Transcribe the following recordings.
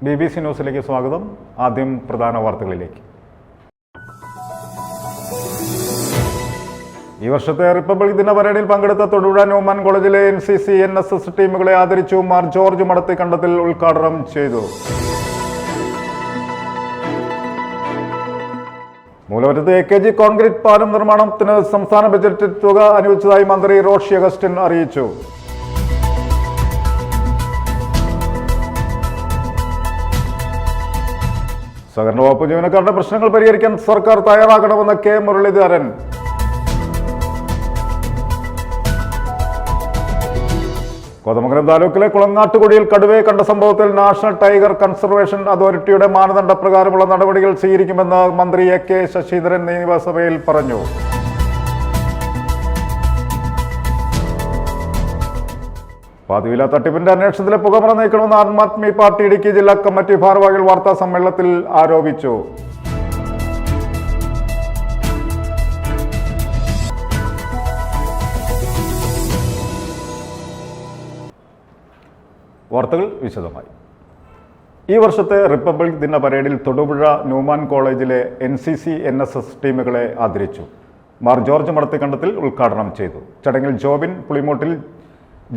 BBC ന്യൂസിലേക്ക് സ്വാഗതം. ആദ്യം പ്രധാന വാർത്തകളിലേക്ക്. ഈ വർഷത്തെ റിപ്പബ്ലിക് ദിന പരേഡിൽ പങ്കെടുത്ത തൊടുപുഴ ന്യൂമാൻ കോളേജിലെ NCC NSS ടീമുകളെ ആദരിച്ചു. മാർ ജോർജ് മടത്തിക്കണ്ടത്തിൽ ഉദ്ഘാടനം ചെയ്തു. മൂലമറ്റത്ത് AKG കോൺക്രീറ്റ് പാലം നിർമ്മാണത്തിന് സംസ്ഥാന ബജറ്റിൽ തുക അനുവദിച്ചതായി മന്ത്രി റോഷി അഗസ്റ്റിൻ അറിയിച്ചു. സഹകരണ വകുപ്പ് ജീവനക്കാരുടെ പ്രശ്നങ്ങൾ പരിഹരിക്കാൻ സർക്കാർ തയ്യാറാക്കണമെന്ന് K മുരളീധരൻ. കോതമംഗലം താലൂക്കിലെ കുളങ്ങാട്ടുകുടിയിൽ കടുവയെ കണ്ട സംഭവത്തിൽ നാഷണൽ ടൈഗർ കൺസർവേഷൻ അതോറിറ്റിയുടെ മാനദണ്ഡപ്രകാരമുള്ള നടപടികൾ സ്വീകരിക്കുമെന്ന് മന്ത്രി AK ശശീന്ദ്രൻ നിയമസഭയിൽ പറഞ്ഞു. പാതിവില തട്ടിപ്പിന്റെ അന്വേഷണത്തിലെ പുകമറ നീക്കണമെന്ന് ആം ആദ്മി പാർട്ടി ഇടുക്കി ജില്ലാ കമ്മിറ്റി ഭാരവാഹികൾ വാർത്താ സമ്മേളനത്തിൽ ആരോപിച്ചു. വാർത്തകൾ വിശദമായി. ഈ വർഷത്തെ റിപ്പബ്ലിക് ദിന പരേഡിൽ തൊടുപുഴ ന്യൂമാൻ കോളേജിലെ NCC NSS ടീമുകളെ ആദരിച്ചു. മാർ ജോർജ് മടത്തിക്കണ്ടത്തിൽ ഉദ്ഘാടനം ചെയ്തു. ചടങ്ങിൽ ജോബിൻ പുളിമൂട്ടിൽ,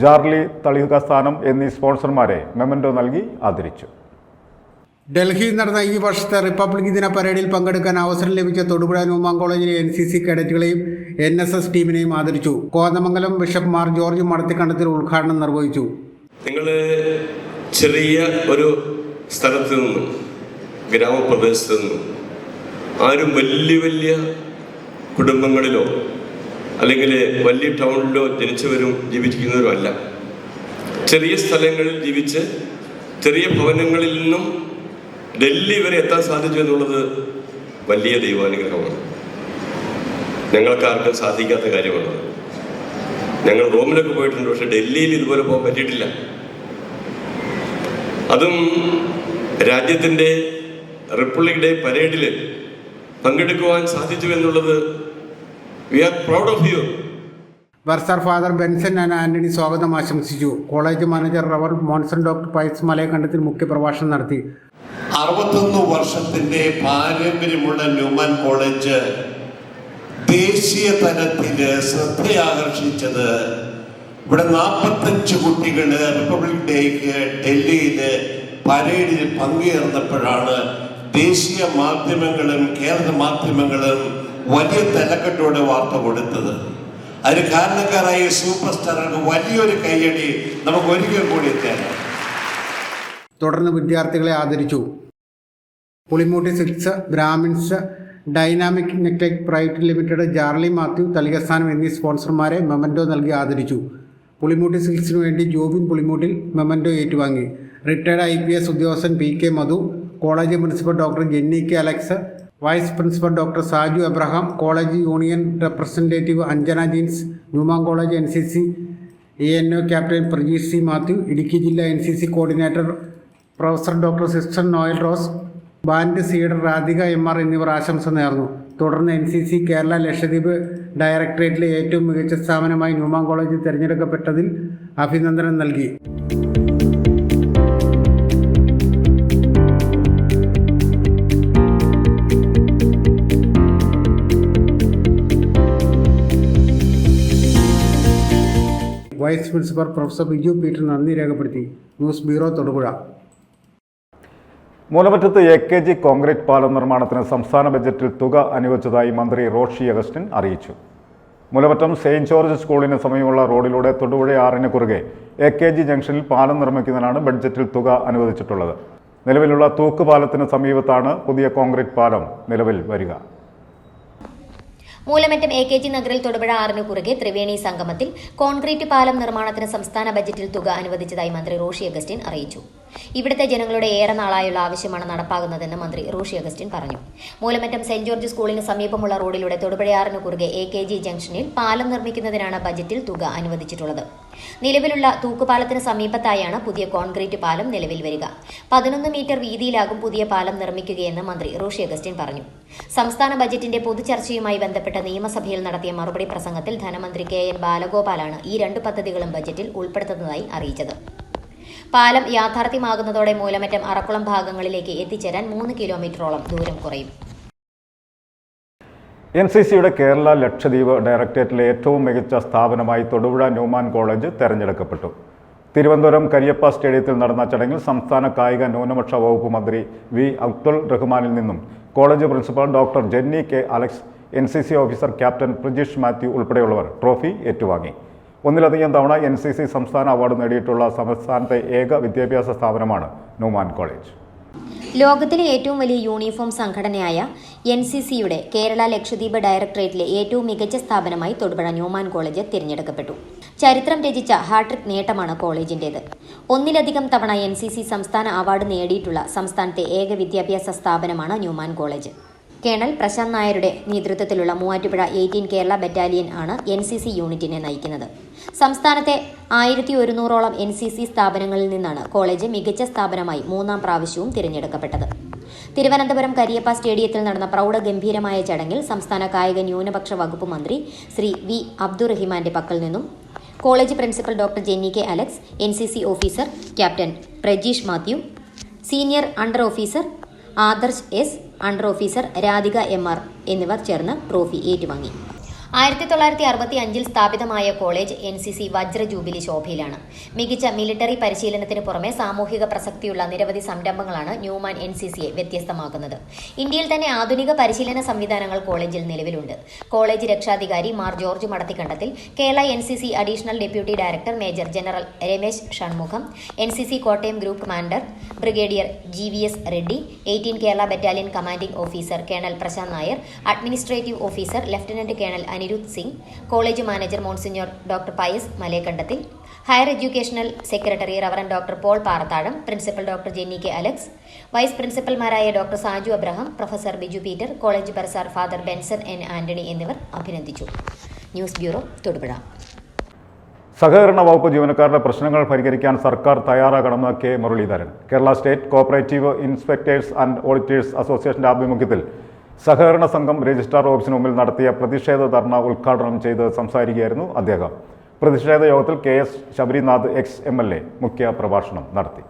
ജാർലി തളികസ്ഥാനം എന്നീ സ്പോൺസർമാരെ മെമന്റോ നൽകി ആദരിച്ചു. ഡൽഹിയിൽ നടന്ന ഈ വർഷത്തെ റിപ്പബ്ലിക് ദിന പരേഡിൽ പങ്കെടുക്കാൻ അവസരം ലഭിച്ച തൊടുപുഴ ന്യൂമാൻ കോളേജിലെ NCC കേഡറ്റുകളെയും NSS ടീമിനെയും ആദരിച്ചു. കോതമംഗലം ബിഷപ്പ് മാർ ജോർജ് മടത്തിക്കണ്ടത്തിൽ ഉദ്ഘാടനം നിർവഹിച്ചു. നിങ്ങൾ ചെറിയ ഒരു സ്ഥലത്ത് നിന്നും, ഗ്രാമപ്രദേശത്ത് നിന്നും, ആരും വലിയ കുടുംബങ്ങളിലോ അല്ലെങ്കിൽ വലിയ ടൗണിലോ ജനിച്ചവരും ജീവിക്കുന്നവരും അല്ല. ചെറിയ സ്ഥലങ്ങളിൽ ജീവിച്ച് ചെറിയ ഭവനങ്ങളിൽ നിന്നും ഡൽഹി വരെ എത്താൻ സാധിച്ചു എന്നുള്ളത് വലിയ ദൈവാനുഗ്രഹമാണ്. ഞങ്ങൾക്കാർക്കും സാധിക്കാത്ത കാര്യമാണ്. ഞങ്ങൾ റോമിലൊക്കെ പോയിട്ടുണ്ട്, പക്ഷെ ഡൽഹിയിൽ ഇതുപോലെ പോകാൻ പറ്റിയിട്ടില്ല. അതും രാജ്യത്തിൻ്റെ റിപ്പബ്ലിക് ഡേ പരേഡിൽ പങ്കെടുക്കുവാൻ സാധിച്ചു എന്നുള്ളത് we are proud of you. Bursar father Benson Antony സ്വാഗതം ആശംസിച്ചു. കോളേജ് മാനേജർ റവർ മോൻസൺ ഡോക്ടർ പൈസ് മലയക്കണ്ടത്തിൽ മുഖ്യപ്രഭാഷണം നടത്തി. 61 വർഷത്തിന്റെ പാരമ്പര്യമുള്ള ന്യൂമാൻ കോളേജ് ദേശീയ തലത്തിൽ ശ്രദ്ധയാകർഷിച്ചത് ഇവിടെ 45 കുട്ടികൾ റിപ്പബ്ലിക് ഡേക്ക് ഡൽഹിയിൽ പരേഡിൽ പങ്കുചേർന്നപ്പോഴാണ് ദേശീയ മാധ്യമങ്ങളും കേരള മാധ്യമങ്ങളും വലിയ തലക്കെട്ടോടെ വാർത്ത കൊടുത്തത്. അതിന് കാരണക്കാരായ സൂപ്പർ സ്റ്റാറുകൾക്ക് വലിയൊരു കയ്യടി നമുക്ക് ഒരിക്കൽ കൂടി തരാം. തുടർന്ന് വിദ്യാർത്ഥികളെ ആദരിച്ചു. Pulimootti silks, Brahmins dynamic Nectech private limited, Charlie Mathew തളികസ്ഥാനം എന്നീ സ്പോൺസർമാരെ മെമന്റോ നൽകി ആദരിച്ചു. പുളിമൂട്ടി സിൽസിനു വേണ്ടി ജോബിൻ പുളിമൂട്ടിൽ മെമന്റോ ഏറ്റുവാങ്ങി. റിട്ടയർഡ് IPS ഉദ്യോഗസ്ഥൻ PK Madhu, college principal doctor Jenny K Alex, vice principal doctor Saju Abraham, college union representative Anjana Jeens, Newman college NCC ANO captain Prajeesh C Mathew, Idukki ജില്ലാ NCC coordinator professor doctor sister Noel Rose, ബാൻഡ് സീഡർ രാധിക MR എന്നിവർ ആശംസ നേർന്നു. തുടർന്ന് NCC കേരള ലക്ഷദ്വീപ് ഡയറക്ടറേറ്റിലെ ഏറ്റവും മികച്ച സ്ഥാപനമായി ന്യൂമാൻ കോളേജ് തിരഞ്ഞെടുക്കപ്പെട്ടതിൽ അഭിനന്ദനം നൽകി. Vice principal professor Biju Peter നന്ദി രേഖപ്പെടുത്തി. News bureau, Thodupuzha. മൂലമറ്റത്ത് AKG കോൺക്രീറ്റ് പാലം നിർമ്മാണത്തിന് സംസ്ഥാന ബജറ്റിൽ തുക അനുവദിച്ചതായി മന്ത്രി റോഷി അഗസ്റ്റിൻ അറിയിച്ചു. മൂലമറ്റം സെയിന്റ് ജോർജ് സ്കൂളിന് സമീപമുള്ള റോഡിലൂടെ തൊടുപുഴ 6 കുറുകെ AKG ജംഗ്ഷനിൽ പാലം നിർമ്മിക്കുന്നതിനാണ് ബഡ്ജറ്റിൽ തുക അനുവദിച്ചിട്ടുള്ളത്. നിലവിലുള്ള തൂക്കുപാലത്തിന് സമീപത്താണ് പുതിയ കോൺക്രീറ്റ് പാലം നിലവിൽ വരിക. മൂലമറ്റം AKG നഗറിൽ തൊടുപുഴ 6 കുറുകെ ത്രിവേണി സംഗമത്തിൽ കോൺക്രീറ്റ് പാലം നിർമ്മാണത്തിന് സംസ്ഥാന ബജറ്റിൽ തുക അനുവദിച്ചതായി മന്ത്രി റോഷി അഗസ്റ്റിൻ അറിയിച്ചു. ഇവിടുത്തെ ജനങ്ങളുടെ ഏറെ നാളായുള്ള ആവശ്യമാണ് നടപ്പാകുന്നതെന്ന് മന്ത്രി റോഷി അഗസ്റ്റിൻ പറഞ്ഞു. മൂലമറ്റം സെന്റ് ജോർജ് സ്കൂളിന് സമീപമുള്ള റോഡിലൂടെ തൊടുപുഴ 6 കുറുകെ AKG ജംഗ്ഷനിൽ പാലം നിർമ്മിക്കുന്നതിനാണ് ബജറ്റിൽ തുക അനുവദിച്ചിട്ടുള്ളത്. നിലവിലുള്ള തൂക്കുപാലത്തിന് സമീപത്തായാണ് പുതിയ കോൺക്രീറ്റ് പാലം നിലവിൽ വരിക. 11 മീറ്റർ വീതിയിലാകും പുതിയ പാലം നിർമ്മിക്കുകയെന്ന് മന്ത്രി റോഷി അഗസ്റ്റിൻ പറഞ്ഞു. സംസ്ഥാന ബജറ്റിന്റെ പൊതുചർച്ചയുമായി ബന്ധപ്പെട്ട നിയമസഭയിൽ നടത്തിയ മറുപടി പ്രസംഗത്തിൽ ധനമന്ത്രി KN ബാലഗോപാലാണ് ഈ 2 പദ്ധതികളും ബജറ്റിൽ ഉൾപ്പെടുത്തുന്നതായി അറിയിച്ചത്. പാലം യാഥാർത്ഥ്യമാകുന്നതോടെ മൂലമറ്റം അറക്കുളം ഭാഗങ്ങളിലേക്ക് എത്തിച്ചേരാൻ 3 കിലോമീറ്ററോളം ദൂരം കുറയും. NCCയുടെ കേരള ലക്ഷദ്വീപ് ഡയറക്ടറേറ്റിലെ ഏറ്റവും മികച്ച സ്ഥാപനമായി തൊടുപുഴ ന്യൂമാൻ കോളേജ് തെരഞ്ഞെടുക്കപ്പെട്ടു. തിരുവനന്തപുരം കരിയപ്പ സ്റ്റേഡിയത്തിൽ നടന്ന ചടങ്ങിൽ സംസ്ഥാന കായിക ന്യൂനപക്ഷ വകുപ്പ് മന്ത്രി വി അബ്ദുൾ റഹ്മാനിൽ നിന്നും college principal doctor Jenny K Alex, NCC officer captain Prajeesh Mathew ഉൾപ്പെടെയുള്ളവർ ട്രോഫി ഏറ്റുവാങ്ങി. ഒന്നിലധികം തവണ NCC സംസ്ഥാന അവാർഡ് നേടിയിട്ടുള്ള സംസ്ഥാനത്തെ ഏക വിദ്യാഭ്യാസ സ്ഥാപനമാണ് ന്യൂമാൻ കോളേജ്. ലോകത്തിലെ ഏറ്റവും വലിയ യൂണിഫോം സംഘടനയായ NCCയുടെ കേരള ലക്ഷദ്വീപ് ഡയറക്ടറേറ്റിലെ ഏറ്റവും മികച്ച സ്ഥാപനമായി തൊടുപുഴ ന്യൂമാൻ കോളേജ് തിരഞ്ഞെടുക്കപ്പെട്ടു. ചരിത്രം രചിച്ച ഹാട്രിക് നേട്ടമാണ് കോളേജിൻ്റേത്. ഒന്നിലധികം തവണ NCC സംസ്ഥാന അവാർഡ് നേടിയിട്ടുള്ള സംസ്ഥാനത്തെ ഏക വിദ്യാഭ്യാസ സ്ഥാപനമാണ് ന്യൂമാൻ കോളേജ്. കേണൽ പ്രശാന്ത് നായരുടെ നേതൃത്വത്തിലുള്ള മൂവാറ്റുപുഴ 18 കേരള ബറ്റാലിയൻ ആണ് NCC യൂണിറ്റിനെ നയിക്കുന്നത്. സംസ്ഥാനത്തെ 1100ഓളം NCC സ്ഥാപനങ്ങളിൽ നിന്നാണ് കോളേജ് മികച്ച സ്ഥാപനമായി 3ാം പ്രാവശ്യവും തിരഞ്ഞെടുക്കപ്പെട്ടത്. തിരുവനന്തപുരം കരിയപ്പ സ്റ്റേഡിയത്തിൽ നടന്ന പ്രൗഢഗംഭീരമായ ചടങ്ങിൽ സംസ്ഥാന കായിക ന്യൂനപക്ഷ വകുപ്പ് മന്ത്രി ശ്രീ വി അബ്ദുൾ റഹ്മാന്റെ പക്കൽ നിന്നും college principal doctor Jenny K Alex, NCC officer captain Prajeesh Mathew, senior under officer Adarsh S, under officer Radhika MR എന്നിവർ ചേർന്ന് ട്രോഫി ഏറ്റുവാങ്ങി. 1965 സ്ഥാപിതമായ കോളേജ് NCC വജ്ര ജൂബിലി ശോഭയിലാണ്. മികച്ച മിലിറ്ററി പരിശീലനത്തിന് പുറമെ സാമൂഹിക പ്രസക്തിയുള്ള നിരവധി സംരംഭങ്ങളാണ് ന്യൂമാൻ NCCയെ വ്യത്യസ്തമാക്കുന്നത്. ഇന്ത്യയിൽ തന്നെ ആധുനിക പരിശീലന സംവിധാനങ്ങൾ കോളേജിൽ നിലവിലുണ്ട്. കോളേജ് രക്ഷാധികാരി Mar George Madathikandathil, Kerala NCC additional deputy director major general Ramesh Shanmugham, NCC Kottayam group commander brigadier GVS Reddy, 18 Kerala battalion commanding officer colonel Prashanth Nair, administrative officer lieutenant colonel Aniruddh Singh, college manager monsignor doctor Pius Malekandathil, higher educational secretary reverend doctor Paul Parathazham, principal doctor Jenny K Alex, vice പ്രിൻസിപ്പൽമാരായ doctor Saju Abraham, professor Biju Peter, college bursar father Benson N Antony എന്നിവർ അഭിനന്ദിച്ചു. News bureau, Thodupuzha. സഹകരണ വകുപ്പ് ജീവനക്കാരുടെ പ്രശ്നങ്ങൾ പരിഹരിക്കാൻ സർക്കാർ തയ്യാറാകണമെന്ന് K Muraleedharan. Kerala state cooperative inspectors and auditors അസോസിയേഷന്റെ ആഭിമുഖ്യത്തിൽ സഹകരണ സംഘം രജിസ്ട്രാർ ഓഫീസിന് മുമ്പിൽ നടത്തിയ പ്രതിഷേധ ധർണ ഉദ്ഘാടനം ചെയ്ത് സംസാരിക്കുകയായിരുന്നു അദ്ദേഹം. പ്രതിഷേധ യോഗത്തിൽ KS ശബരിനാഥ് ex-MLA മുഖ്യ പ്രഭാഷണം നടത്തി.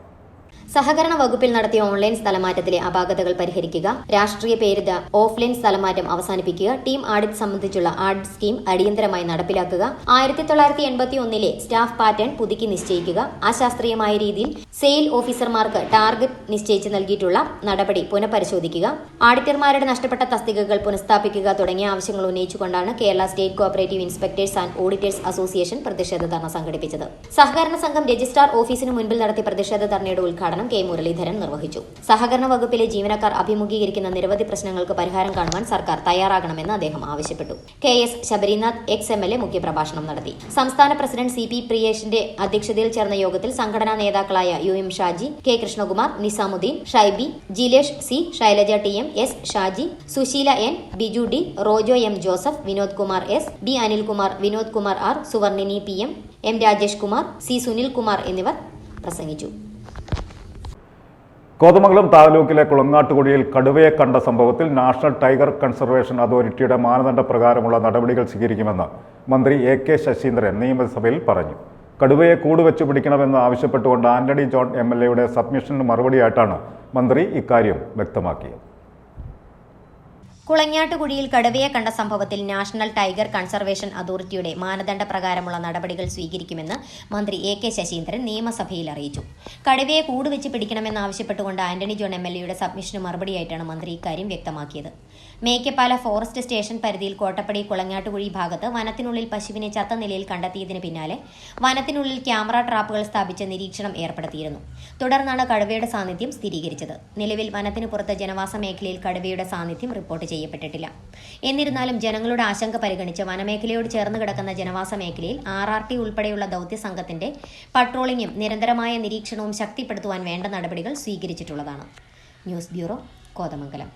സഹകരണ വകുപ്പിൽ നടത്തിയ ഓൺലൈൻ സ്ഥലമാറ്റത്തിലെ അപാകതകൾ പരിഹരിക്കുക, രാഷ്ട്രീയ പേരിത ഓഫ്ലൈൻ സ്ഥലമാറ്റം അവസാനിപ്പിക്കുക, ടീം ആഡിറ്റ് സംബന്ധിച്ചുള്ള ആഡിറ്റ് സ്കീം അടിയന്തരമായി നടപ്പിലാക്കുക, 1981 സ്റ്റാഫ് പാറ്റേൺ പുതുക്കി നിശ്ചയിക്കുക, അശാസ്ത്രീയമായ രീതിയിൽ സെയിൽ ഓഫീസർമാർക്ക് ടാർഗറ്റ് നിശ്ചയിച്ച് നൽകിയിട്ടുള്ള നടപടി പുനഃപരിശോധിക്കുക, ആഡിറ്റർമാരുടെ നഷ്ടപ്പെട്ട തസ്തികകൾ പുനഃസ്ഥാപിക്കുക തുടങ്ങിയ ആവശ്യങ്ങൾ ഉന്നയിച്ചുകൊണ്ടാണ് Kerala state cooperative inspectors and auditors association പ്രതിഷേധ ധർണ സംഘടിപ്പിച്ചത്. സഹകരണ സംഘം രജിസ്ട്രാർ ഓഫീസിന് മുൻപിൽ നടത്തിയ പ്രതിഷേധ ധർണയുടെ ഉദ്ഘാടനം K മുരളീധരൻ നിർവഹിച്ചു. സഹകരണ വകുപ്പിലെ ജീവനക്കാർ അഭിമുഖീകരിക്കുന്ന നിരവധി പ്രശ്നങ്ങൾക്ക് പരിഹാരം കാണുവാൻ സർക്കാർ തയ്യാറാകണമെന്ന് അദ്ദേഹം ആവശ്യപ്പെട്ടു. KS ശബരിനാഥ് ex-MLA മുഖ്യപ്രഭാഷണം നടത്തി. സംസ്ഥാന പ്രസിഡന്റ് CP പ്രിയേഷിന്റെ അധ്യക്ഷതയിൽ ചേർന്ന യോഗത്തിൽ സംഘടനാ നേതാക്കളായ UM Shaji, K Krishnakumar, Nizamuddin, Shaibi, Jilesh C, Shailaja TM, S Shaji, Susheela N, Biju D, Rojo M Joseph, Vinod Kumar S, D Anilkumar, Vinod Kumar R, Suvarnini PM, M Rajesh Kumar, C Sunil Kumar എന്നിവർ പ്രസംഗിച്ചു. കോതമംഗലം താലൂക്കിലെ കുളങ്ങാട്ടുകുടിയിൽ കടുവയെ കണ്ട സംഭവത്തിൽ നാഷണൽ ടൈഗർ കൺസർവേഷൻ അതോറിറ്റിയുടെ മാനദണ്ഡ പ്രകാരമുള്ള നടപടികൾ സ്വീകരിക്കുമെന്ന് മന്ത്രി AK ശശീന്ദ്രൻ നിയമസഭയിൽ പറഞ്ഞു. കടുവയെ കൂടുവെച്ച് പിടിക്കണമെന്ന് ആവശ്യപ്പെട്ടുകൊണ്ട് ആന്റണി ജോൺ MLAയുടെ സബ്മിഷന് മറുപടിയായിട്ടാണ് മന്ത്രി ഇക്കാര്യം വ്യക്തമാക്കിയത്. കുളങ്ങാട്ടുകുടിയിൽ കടുവയെ കണ്ട സംഭവത്തിൽ നാഷണൽ ടൈഗർ കൺസർവേഷൻ അതോറിറ്റിയുടെ മാനദണ്ഡ പ്രകാരമുള്ള നടപടികൾ സ്വീകരിക്കുമെന്ന് മന്ത്രി AK ശശീന്ദ്രൻ നിയമസഭയിൽ അറിയിച്ചു. കടുവയെ കൂടുവെച്ച് പിടിക്കണമെന്നാവശ്യപ്പെട്ടുകൊണ്ട് ആന്റണി ജോൺ MLAയുടെ സബ്മിഷന് മറുപടിയായിട്ടാണ് മന്ത്രി ഇക്കാര്യം വ്യക്തമാക്കിയത്. മേക്കപ്പാല ഫോറസ്റ്റ് സ്റ്റേഷൻ പരിധിയിൽ കോട്ടപ്പടി കുളങ്ങാട്ടുകുഴി ഭാഗത്ത് വനത്തിനുള്ളിൽ പശുവിനെ ചത്ത നിലയിൽ കണ്ടെത്തിയതിന് പിന്നാലെ വനത്തിനുള്ളിൽ ക്യാമറ ട്രാപ്പുകൾ സ്ഥാപിച്ച് നിരീക്ഷണം ഏർപ്പെടുത്തിയിരുന്നു. തുടർന്നാണ് കടുവയുടെ സാന്നിധ്യം സ്ഥിരീകരിച്ചത്. നിലവിൽ വനത്തിന് പുറത്ത് ജനവാസ മേഖലയിൽ കടുവയുടെ സാന്നിധ്യം റിപ്പോർട്ട് ചെയ്യപ്പെട്ടിട്ടില്ല. എന്നിരുന്നാലും ജനങ്ങളുടെ ആശങ്ക പരിഗണിച്ച് വനമേഖലയോട് ചേർന്ന് കിടക്കുന്ന ജനവാസ മേഖലയിൽ RRT ഉൾപ്പെടെയുള്ള ദൌത്യ സംഘത്തിന്റെ പട്രോളിംഗും നിരന്തരമായ നിരീക്ഷണവും ശക്തിപ്പെടുത്തുവാൻ വേണ്ട നടപടികൾ സ്വീകരിച്ചിട്ടുള്ളതാണ്. News bureau, Kothamangalam.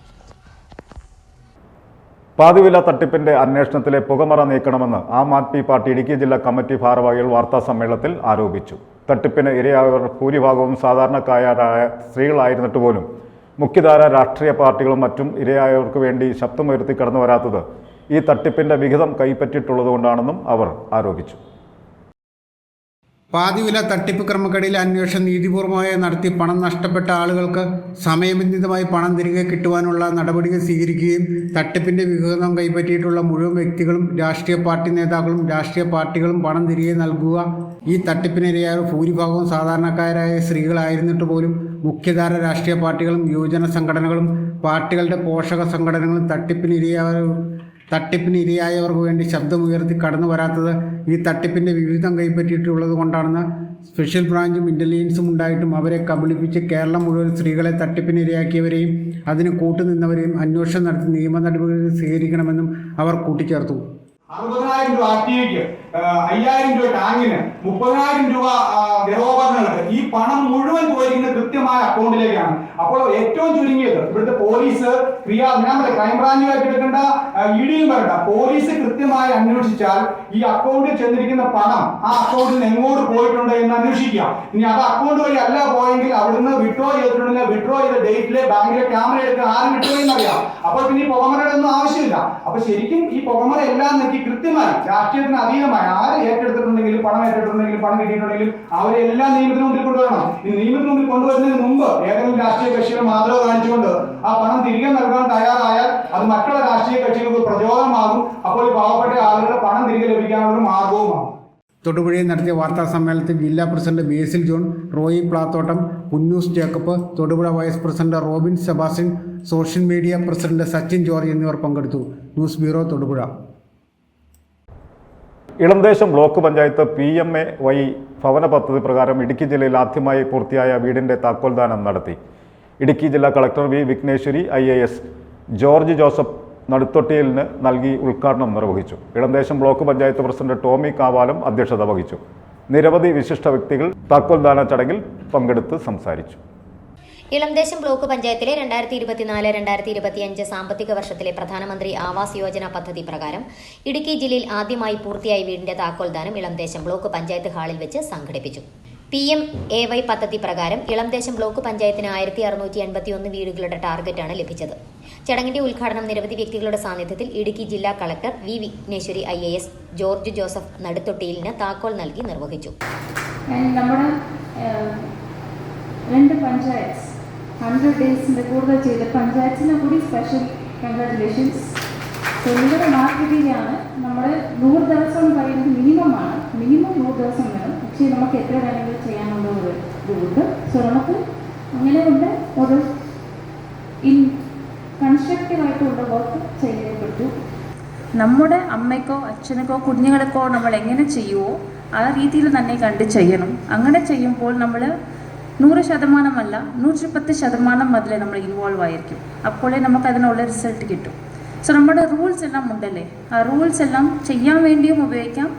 പാതിവില തട്ടിപ്പിന്റെ അന്വേഷണത്തിലെ പുകമറ നീക്കണമെന്ന് ആം ആദ്മി പാർട്ടി ഇടുക്കി ജില്ലാ കമ്മിറ്റി ഭാരവാഹികൾ വാർത്താ സമ്മേളനത്തിൽ ആരോപിച്ചു. തട്ടിപ്പിന് ഇരയായവർ ഭൂരിഭാഗവും സാധാരണക്കാരായ സ്ത്രീകളായിരുന്നിട്ട് പോലും മുഖ്യധാര രാഷ്ട്രീയ പാർട്ടികളും മറ്റും ഇരയായവർക്ക് വേണ്ടി ശബ്ദമുയർത്തി കടന്നു വരാത്തത് ഈ തട്ടിപ്പിന്റെ വിഹിതം കൈപ്പറ്റിയിട്ടുള്ളതുകൊണ്ടാണെന്നും അവർ ആരോപിച്ചു. പാതിവില തട്ടിപ്പ് ക്രമക്കേടിലെ അന്വേഷണം നീതിപൂർവമായി നടത്തി പണം നഷ്ടപ്പെട്ട ആളുകൾക്ക് സമയബന്ധിതമായി പണം തിരികെ കിട്ടുവാനുള്ള നടപടികൾ സ്വീകരിക്കുകയും തട്ടിപ്പിൻ്റെ വിഹിതം കൈപ്പറ്റിയിട്ടുള്ള മുഴുവൻ വ്യക്തികളും രാഷ്ട്രീയ പാർട്ടി നേതാക്കളും രാഷ്ട്രീയ പാർട്ടികളും പണം തിരികെ നൽകുക. ഈ തട്ടിപ്പിനിരയായ ഭൂരിഭാഗവും സാധാരണക്കാരായ സ്ത്രീകളായിരുന്നിട്ട് പോലും മുഖ്യധാര രാഷ്ട്രീയ പാർട്ടികളും യുവജന സംഘടനകളും പാർട്ടികളുടെ പോഷക സംഘടനകളും തട്ടിപ്പിനിരയായവർക്ക് വേണ്ടി ശബ്ദമുയർത്തി കടന്നു വരാത്തത് ഈ തട്ടിപ്പിൻ്റെ വിഹിതം കൈപ്പറ്റിയിട്ടുള്ളത് കൊണ്ടാണെന്ന് സ്പെഷ്യൽ ബ്രാഞ്ചും ഇൻ്റലിജൻസും ഉണ്ടായിട്ടും അവരെ കബളിപ്പിച്ച് കേരളം മുഴുവൻ സ്ത്രീകളെ തട്ടിപ്പിനിരയാക്കിയവരെയും അതിന് കൂട്ടുനിന്നവരെയും അന്വേഷണം നടത്തി നിയമ നടപടികൾ സ്വീകരിക്കണമെന്നും അവർ കൂട്ടിച്ചേർത്തു. 60,000 രൂപ ആർടിഐക്ക്, 5,000 രൂപ ടാങ്കിന്, 30,000 രൂപ ഗൃഹോപകരണങ്ങൾക്ക് ഈ പണം മുഴുവൻ പോയിരിക്കുന്ന കൃത്യമായ അക്കൗണ്ടിലേക്കാണ്. അപ്പോൾ ഏറ്റവും ചുരുങ്ങിയത് ഇവിടുത്തെ പോലീസ് ക്രൈംബ്രാഞ്ചുകാർക്ക് എടുക്കേണ്ട, ഇഡിയും വരണ്ട, പോലീസ് കൃത്യമായി അന്വേഷിച്ചാൽ ഈ അക്കൗണ്ടിൽ ചെന്നിരിക്കുന്ന പണം ആ അക്കൗണ്ടിൽ നിന്ന് എങ്ങോട്ട് പോയിട്ടുണ്ട് എന്ന് അന്വേഷിക്കുക. ഇനി അത് അക്കൗണ്ട് വഴി അല്ല പോയെങ്കിൽ അവിടുന്ന് വിഡ്രോ ചെയ്തിട്ടുണ്ടെങ്കിൽ വിഡ്രോ ചെയ്ത ഡേറ്റിലെ ബാങ്കിലെ ക്യാമറ എടുക്കുക, ആരും വിട്ടുപോയെന്ന് അറിയാം. അപ്പോൾ പിന്നെ ഈ പുകമറയുടെ ഒന്നും ആവശ്യമില്ല. അപ്പൊ ശരിക്കും ഈ പുകമറ എല്ലാം നോക്കി കൃത്യമായി രാഷ്ട്രീയത്തിന് അതീതമായി ആര് ഏറ്റെടുത്തിട്ടുണ്ടെങ്കിലും പണം ഏറ്റെടുത്തിട്ടുണ്ടെങ്കിലും പണം കിട്ടിയിട്ടുണ്ടെങ്കിലും അവരെ എല്ലാം നിയമത്തിന് മുമ്പിൽ കൊണ്ടുവരണം. ഈ നിയമത്തിന് മുമ്പിൽ കൊണ്ടുവരുന്നതിന് മുമ്പ് ഏതെങ്കിലും രാഷ്ട്രീയ കക്ഷികൾ മാതൃക കാണിച്ചുകൊണ്ട് ആ പണം തിരികെ നൽകാൻ തയ്യാറായാൽ അത് മറ്റുള്ള രാഷ്ട്രീയ കക്ഷികൾക്ക് പ്രചോദനമാകും. അപ്പോൾ ഈ പാവപ്പെട്ട ആളുകളുടെ പണം തിരികെ ലഭിക്കാനുള്ള മാർഗവുമാകും. തൊടുപുഴയിൽ നടത്തിയ വാർത്താ സമ്മേളനത്തിൽ ജില്ലാ president Basil John, Roy Plathottam, Punnoose Jacob, Thodupuzha vice president Robin Sebastian, social media president Sachin George എന്നിവർ പങ്കെടുത്തു. News bureau, Thodupuzha. Elamdesam block panchayat PMAY ഭവന പദ്ധതി പ്രകാരം ഇടുക്കി ജില്ലയിൽ ആദ്യമായി പൂർത്തിയായ വീടിന്റെ താക്കോൽദാനം നടത്തി. ഇടുക്കി ജില്ലാ collector V Vigneshwari IAS George Joseph നടുത്തൊട്ടിയിലിന് നൽകി ഉദ്ഘാടനം നിർവഹിച്ചു. ഇളംദേശം ബ്ലോക്ക് പഞ്ചായത്ത് പ്രസിഡന്റ് ടോമി കാവാലം അധ്യക്ഷത വഹിച്ചു. നിരവധി വിശിഷ്ട വ്യക്തികൾ താക്കോൽദാന ചടങ്ങിൽ പങ്കെടുത്ത് സംസാരിച്ചു. ഇളംദേശം ബ്ലോക്ക് പഞ്ചായത്തിലെ 2024-2025 സാമ്പത്തിക വർഷത്തിലെ പ്രധാനമന്ത്രി ആവാസ് യോജന പദ്ധതി പ്രകാരം ഇടുക്കി ജില്ലയിൽ ആദ്യമായി പൂർത്തിയായ വീടിന്റെ താക്കോൽദാനം ഇളംദേശം ബ്ലോക്ക് പഞ്ചായത്ത് ഹാളിൽ വെച്ച് സംഘടിപ്പിച്ചു. PMAY പദ്ധതി പ്രകാരം ഇളംദേശം ബ്ലോക്ക് പഞ്ചായത്തിന് 1681 വീടുകളുടെ ടാർഗറ്റാണ് ലഭിച്ചത്. ചടങ്ങിന്റെ ഉദ്ഘാടനം നിരവധി വ്യക്തികളുടെ സാന്നിധ്യത്തിൽ ഇടുക്കി ജില്ലാ collector V Vigneshwari IAS George Joseph നടുത്തൊട്ടിയിലിന് താക്കോൽ നൽകി നിർവഹിച്ചു. നമ്മുടെ 2 പഞ്ചായത്ത് 100 ഡേയ്സിൻ്റെ കൂടുതൽ ചെയ്ത പഞ്ചായത്തിന് കൂടി സ്പെഷ്യൽ കൺഗ്രാറ്റുലേഷൻസ്. സോ നിങ്ങളുടെ മാർക്കറ്റിലാണ് നമ്മൾ 100 ദിവസം എന്ന് പറയുന്നത് മിനിമം 100 ദിവസം വേണം. പക്ഷേ നമുക്ക് എത്ര വേണമെങ്കിലും ചെയ്യാനുള്ള ഒരു ഇതുണ്ട്. സോ നമുക്ക് അങ്ങനെ കൊണ്ട് ഒരു കൺസ്ട്രക്റ്റീവായിട്ടുള്ള വർക്ക് ചെയ്യാൻ പറ്റും. നമ്മുടെ അമ്മയ്ക്കോ അച്ഛനക്കോ കുഞ്ഞുങ്ങൾക്കോ നമ്മൾ എങ്ങനെ ചെയ്യുമോ ആ രീതിയിൽ തന്നെ കണ്ട് ചെയ്യണം. അങ്ങനെ ചെയ്യുമ്പോൾ നമ്മൾ 100% 110% അതിൽ നമ്മൾ ഇൻവോൾവ് ആയിരിക്കും. അപ്പോഴേ നമുക്ക് അതിനുള്ള റിസൾട്ട് കിട്ടും. സോ നമ്മുടെ റൂൾസ് എല്ലാം ഉണ്ടല്ലേ, ആ റൂൾസ് എല്ലാം ചെയ്യാൻ വേണ്ടിയും ഉപയോഗിക്കാം,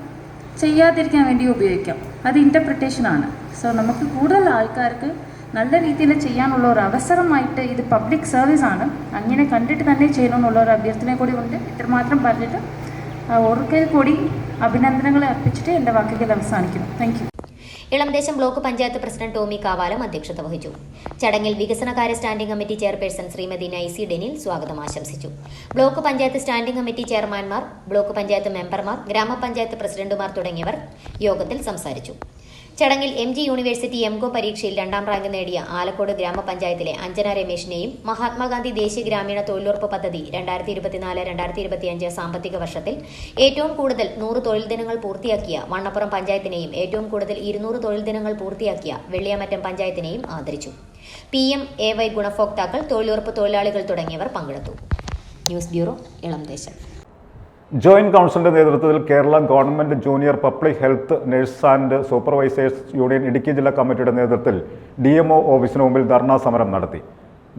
ചെയ്യാതിരിക്കാൻ വേണ്ടിയും ഉപയോഗിക്കാം. അത് ഇൻ്റർപ്രിട്ടേഷനാണ്. സോ നമുക്ക് കൂടുതൽ ആൾക്കാർക്ക് നല്ല രീതിയിൽ ചെയ്യാനുള്ള ഒരു അവസരമായിട്ട് ഇത് പബ്ലിക് സർവീസാണ്. അങ്ങനെ കണ്ടിട്ട് തന്നെ ചെയ്യണമെന്നുള്ള ഒരു അഭ്യർത്ഥന കൂടി ഉണ്ട്. ഇത്രമാത്രം പറഞ്ഞിട്ട് ഒരിക്കൽ കൂടി അഭിനന്ദനങ്ങളെ അർപ്പിച്ചിട്ട് എൻ്റെ വാക്കുകൾ അവസാനിക്കുന്നു. Thank you. Elamdesam block panchayat president Tomy Kavalam അധ്യക്ഷത വഹിച്ചു. ചടങ്ങിൽ വികസനകാര്യ standing committee chairperson Shrimati Naisy Denil സ്വാഗതം ആശംസിച്ചു. ബ്ലോക്ക് പഞ്ചായത്ത് സ്റ്റാൻഡിംഗ് കമ്മിറ്റി ചെയർമാൻമാർ, ബ്ലോക്ക് പഞ്ചായത്ത് മെമ്പർമാർ, ഗ്രാമപഞ്ചായത്ത് പ്രസിഡന്റുമാർ തുടങ്ങിയവർ യോഗത്തിൽ സംസാരിച്ചു. ചടങ്ങിൽ MG യൂണിവേഴ്സിറ്റി MCOM പരീക്ഷയിൽ 2ാം റാങ്ക് നേടിയ ആലക്കോട് ഗ്രാമപഞ്ചായത്തിലെ അഞ്ജന രമേശിനെയും മഹാത്മാഗാന്ധി ദേശീയ ഗ്രാമീണ തൊഴിലുറപ്പ് പദ്ധതി 2024-2025 സാമ്പത്തിക വർഷത്തിൽ ഏറ്റവും കൂടുതൽ 100 തൊഴിൽ ദിനങ്ങൾ പൂർത്തിയാക്കിയ വണ്ണപ്പുറം പഞ്ചായത്തിനെയും ഏറ്റവും കൂടുതൽ 200 തൊഴിൽ ദിനങ്ങൾ പൂർത്തിയാക്കിയ വെള്ളിയാമറ്റം പഞ്ചായത്തിനെയും ആദരിച്ചു. PMAY ഗുണഭോക്താക്കൾ, തൊഴിലുറപ്പ് തൊഴിലാളികൾ തുടങ്ങിയവർ പങ്കെടുത്തു. News bureau, Elamdesam. ജോയിന്റ് കൗൺസിലിന്റെ നേതൃത്വത്തിൽ Kerala government junior public health nurse and supervisors union Idukki ജില്ലാ കമ്മിറ്റിയുടെ നേതൃത്വത്തിൽ DMO ഓഫീസിന് മുമ്പിൽ ധർണാ സമരം നടത്തി.